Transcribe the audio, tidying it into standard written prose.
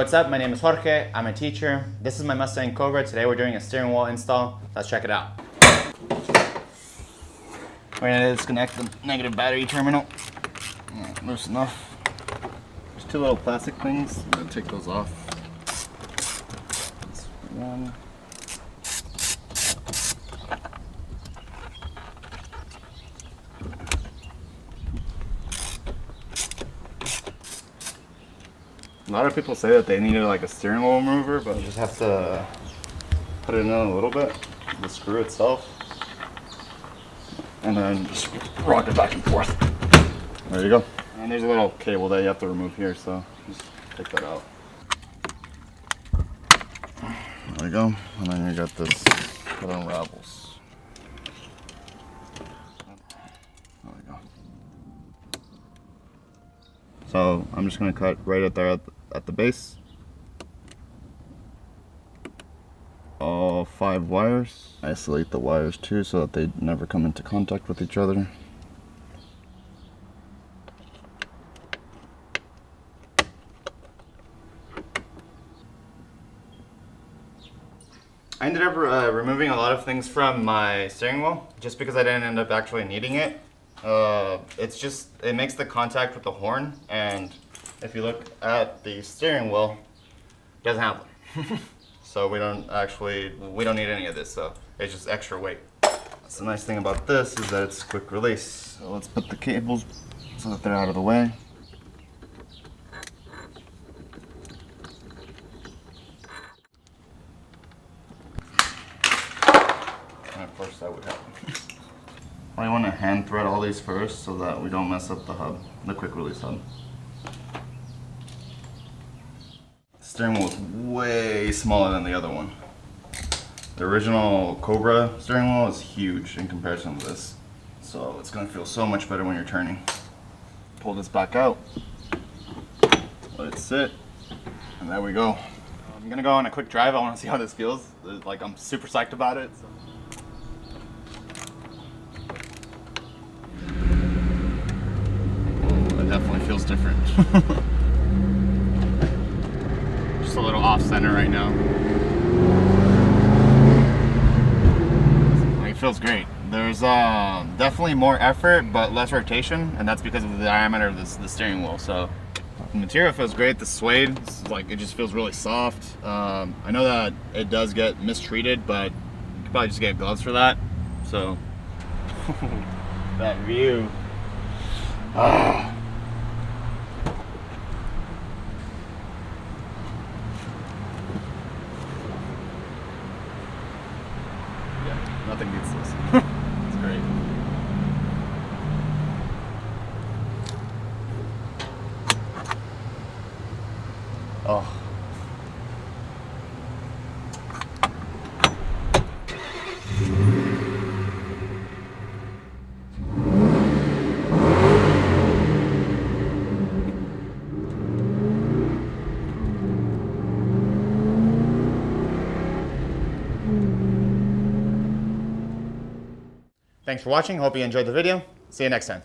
what's up? My name is Jorge. I'm a teacher. This is my Mustang Cobra. Today we're doing a steering wheel install. Let's check it out. We're going to disconnect the negative battery terminal. Loose enough. There's two little plastic things. I'm going to take those off. That's one. A lot of people say that they needed like a steering wheel remover, but you just have to put it in a little bit, the screw itself, and then just rock it back and forth. There you go. And there's a little cable that you have to remove here, so just take that out. There you go. And then you got this that unravels. There we go. So I'm just going to cut right at there at the base. All 5 wires. Isolate the wires too so that they never come into contact with each other. I ended up removing a lot of things from my steering wheel just because I didn't end up actually needing it. It makes the contact with the horn, and if you look at the steering wheel, it doesn't have one. So we don't need any of this, so it's just extra weight. That's the nice thing about this is that it's quick release. So let's put the cables so that they're out of the way. And of course that would happen. I want to hand thread all these first so that we don't mess up the hub, the quick release hub. The steering wheel is way smaller than the other one. The original Cobra steering wheel is huge in comparison to this. So it's going to feel so much better when you're turning. Pull this back out, let it sit, and there we go. I'm going to go on a quick drive. I want to see how this feels. Like, I'm super psyched about it. So. Definitely feels different. Just a little off center right now. It feels great. There's definitely more effort but less rotation, and that's because of the diameter of the steering wheel. So the material feels great. The suede, it just feels really soft. I know that it does get mistreated, but you could probably just get gloves for that. So that view. Nothing beats this. It's great. Oh. Thanks for watching. Hope you enjoyed the video. See you next time.